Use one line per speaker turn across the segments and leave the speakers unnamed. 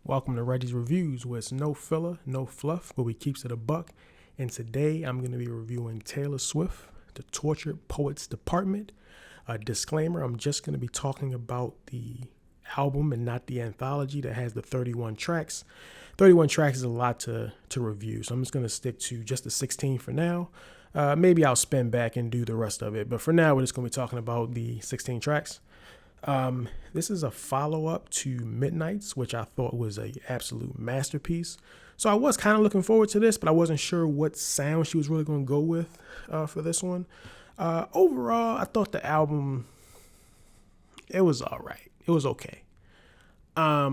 Welcome to Reggie's Reviews, where it's no filler, no fluff, where we keeps it a buck. And today I'm going to be reviewing Taylor Swift, The Tortured Poets Department. A disclaimer, I'm just going to be talking about the album and not the anthology that has the 31 tracks. 31 tracks is a lot to review, so I'm just going to stick to just the 16 for now. Maybe I'll spin back and do the rest of it, but for now we're just going to be talking about the 16 tracks. This is a follow-up to Midnights, which I thought was a absolute masterpiece. So I was kind of looking forward to this, but I wasn't sure what sound she was really going to go with for this one. Overall, I thought the album, it was all right. It was okay. I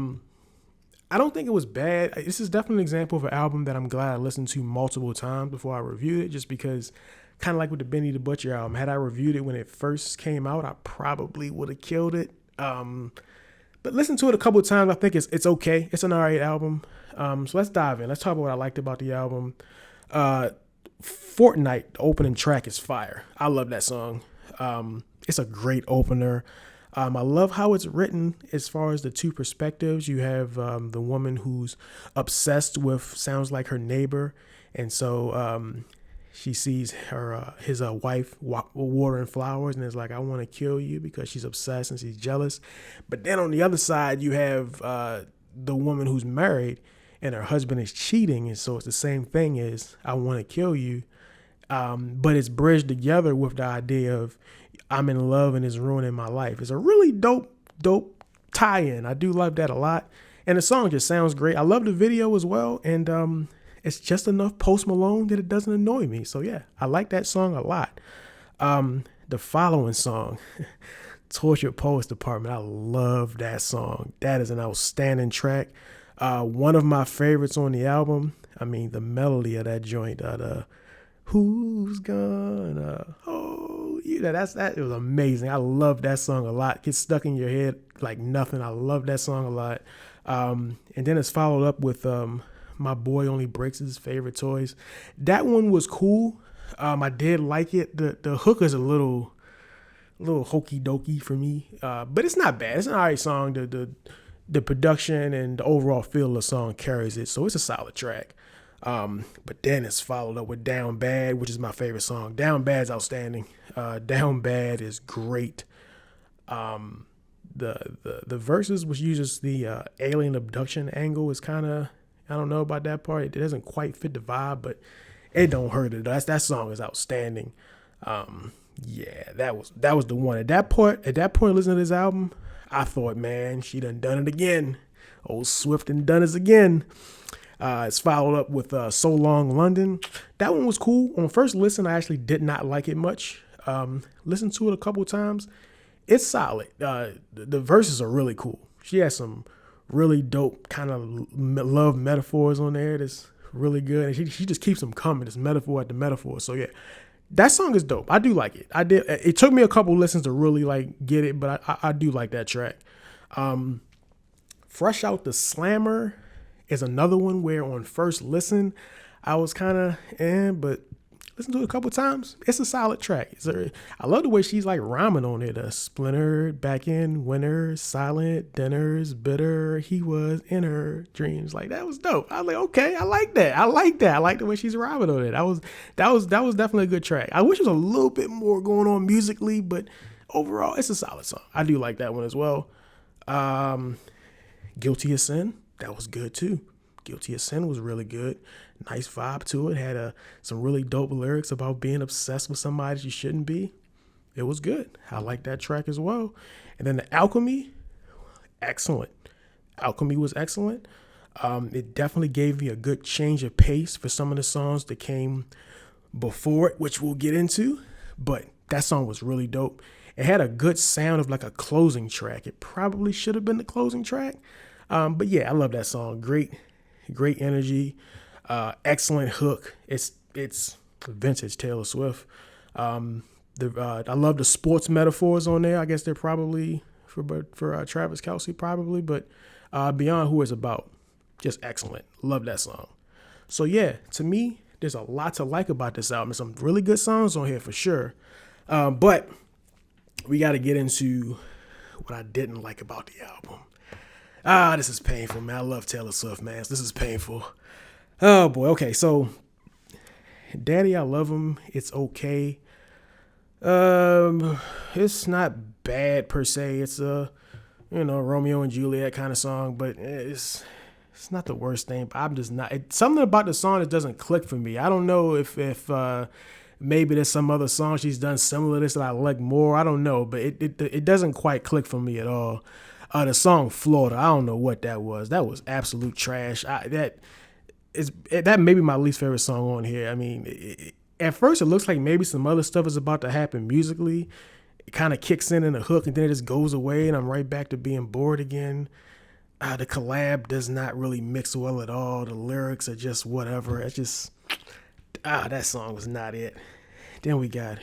don't think it was bad. This is definitely an example of an album that I'm glad I listened to multiple times before I reviewed it, just because kind of like with the Benny the Butcher album, had I reviewed it when it first came out, I probably would have killed it. But listen to it a couple of times, I think it's okay. It's an all right album. So let's dive in. Let's talk about what I liked about the album. Fortnite, the opening track, is fire. I love that song. It's a great opener. I love how it's written as far as the two perspectives. You have the woman who's obsessed with sounds like her neighbor. And so she sees his wife watering flowers and is like, I want to kill you, because she's obsessed and she's jealous. But then on the other side, you have the woman who's married and her husband is cheating. And so it's the same thing as, I want to kill you. But it's bridged together with the idea of, I'm in love and it's ruining my life. It's a really dope tie-in. I do love that a lot. And the song just sounds great. I love the video as well. And it's just enough Post Malone that it doesn't annoy me. So yeah, I like that song a lot. The following song, Tortured Poets Department, I love that song. That is an outstanding track. One of my favorites on the album. I mean, the melody of that joint, who's gonna hold you? It was amazing. I love that song a lot. Gets stuck in your head like nothing. I love that song a lot. And then it's followed up with My Boy Only Breaks His Favorite Toys. That one was cool. I did like it. The hook is a little hokey dokey for me, but it's not bad. It's an alright song. The production and the overall feel of the song carries it, so it's a solid track. But then it's followed up with Down Bad, which is my favorite song. Down Bad's outstanding. Down Bad is great. The verses, which uses the alien abduction angle, is kind of, I don't know about that part. It doesn't quite fit the vibe, but it don't hurt it. That song is outstanding. Yeah, that was the one. At that point, listening to this album, I thought, man, she done it again. Old Swift and done it again. It's followed up with So Long London. That one was cool. On first listen, I actually did not like it much. Listened to it a couple times. It's solid. The verses are really cool. She has some really dope kind of love metaphors on there that's really good. And she just keeps them coming. It's metaphor after metaphor. So yeah, that song is dope. I do like it. It took me a couple listens to really like get it, but I do like that track. Fresh Out the Slammer is another one where on first listen, I was kind of, but listen to it a couple times. It's a solid track. I love the way she's like rhyming on it. Splintered, back in winter, silent, dinners, bitter, he was in her dreams. Like, that was dope. I was like, okay, I like that. I like the way she's rhyming on it. That was definitely a good track. I wish there was a little bit more going on musically, but overall, it's a solid song. I do like that one as well. Guilty of Sin. That was good too. Guilty of Sin was really good. Nice vibe to it. Had some really dope lyrics about being obsessed with somebody you shouldn't be. It was good. I like that track as well. And then the Alchemy, excellent. Alchemy was excellent. It definitely gave me a good change of pace for some of the songs that came before it, which we'll get into. But that song was really dope. It had a good sound of like a closing track. It probably should have been the closing track. But yeah, I love that song. Great energy, excellent hook. It's vintage Taylor Swift. I love the sports metaphors on there. I guess they're probably for Travis Kelce probably, but Beyond Who It's About, just excellent. Love that song. So yeah, to me, there's a lot to like about this album. There's some really good songs on here for sure. But we got to get into what I didn't like about the album. This is painful, man. I love Taylor Swift, man. This is painful. Oh boy. Okay, so Daddy, I Love Him. It's okay. It's not bad per se. It's a Romeo and Juliet kind of song, but it's not the worst thing. But I'm just not. Something about the song that doesn't click for me. I don't know if maybe there's some other song she's done similar to this that I like more. I don't know, but it doesn't quite click for me at all. The song Florida, I don't know what that was. That was absolute trash. That may be my least favorite song on here. I mean, at first it looks like maybe some other stuff is about to happen musically. It kind of kicks in a hook and then it just goes away and I'm right back to being bored again. The collab does not really mix well at all. The lyrics are just whatever. It's just, that song was not it. Then we got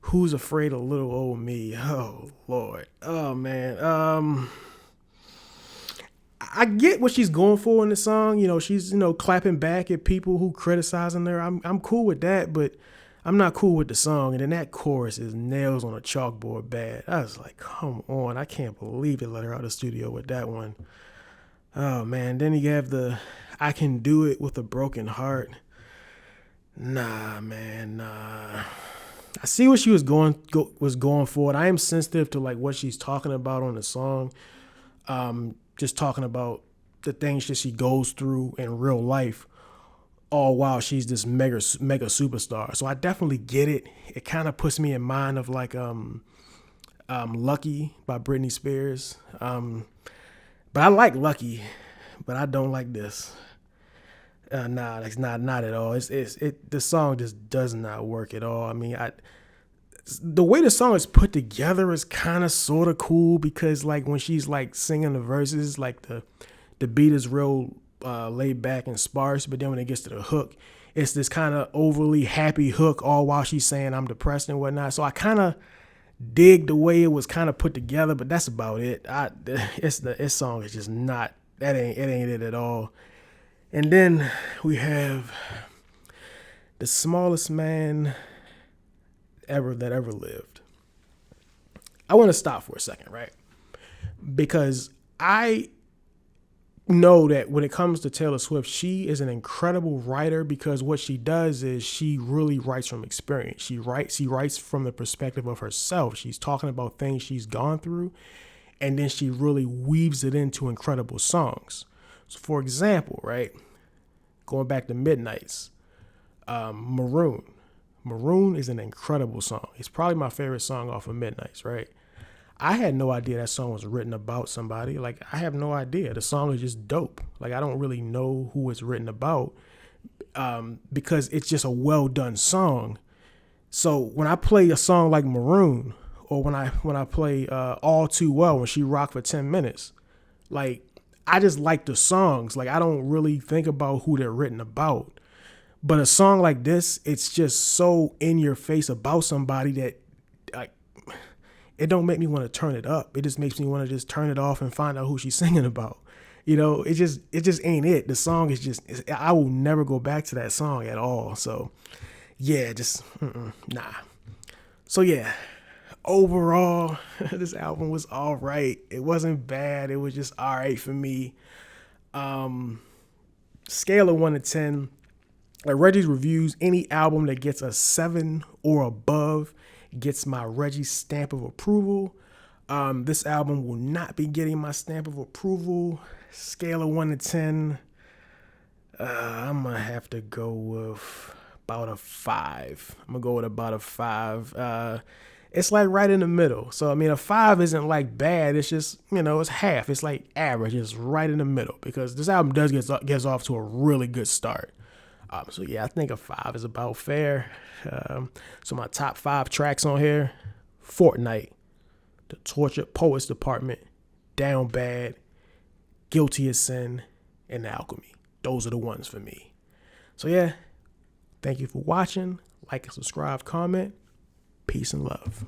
Who's Afraid of Little Old Me. Oh, Lord. Oh, man. I get what she's going for in the song. She's, clapping back at people who criticizing her. I'm cool with that, but I'm not cool with the song. And then that chorus is nails on a chalkboard bad. I was like, come on. I can't believe they let her out of the studio with that one. Oh, man. Then you have the I Can Do It With a Broken Heart. Nah, man, nah. I see what she was going for, and I am sensitive to like what she's talking about on the song. Just talking about the things that she goes through in real life, all while she's this mega superstar. So I definitely get it. It kind of puts me in mind of like Lucky by Britney Spears. But I like Lucky, but I don't like this. Nah, that's not at all. The song just does not work at all. I mean, the way the song is put together is kind of sort of cool because like when she's like singing the verses, like the beat is real laid back and sparse, but then when it gets to the hook, it's this kind of overly happy hook all while she's saying I'm depressed and whatnot. So I kind of dig the way it was kind of put together, but that's about it. This song is just not, it ain't it at all. And then we have The Smallest Man that ever lived. I want to stop for a second, right? Because I know that when it comes to Taylor Swift, she is an incredible writer because what she does is she really writes from experience. She writes from the perspective of herself. She's talking about things she's gone through, and then she really weaves it into incredible songs. So for example, right, going back to Midnights, Maroon. Maroon is an incredible song. It's probably my favorite song off of Midnights, right? I had no idea that song was written about somebody. Like, I have no idea. The song is just dope. Like, I don't really know who it's written about because it's just a well-done song. So when I play a song like Maroon or when I play All Too Well when she rocked for 10 minutes, like, I just like the songs. Like, I don't really think about who they're written about. But a song like this, it's just so in your face about somebody that like it don't make me want to turn it up. It just makes me want to just turn it off and find out who she's singing about. It just ain't it. The song is just, I will never go back to that song at all. So yeah, just nah. So yeah, overall, this album was all right. It wasn't bad. It was just all right for me. Scale of 1 to 10. At Reggie's Reviews, any album that gets a 7 or above gets my Reggie stamp of approval. This album will not be getting my stamp of approval. Scale of 1 to 10, I'm going to have to go with about a 5. I'm going to go with about a 5. It's like right in the middle. So, I mean, a 5 isn't like bad. It's just, it's half. It's like average. It's right in the middle because this album does gets off to a really good start. So yeah, I think a 5 is about fair. So my top 5 tracks on here: Fortnight, The Tortured Poets Department, Down Bad, Guilty as Sin, and Alchemy. Those are the ones for me. So yeah, thank you for watching. Like and subscribe, comment. Peace and love.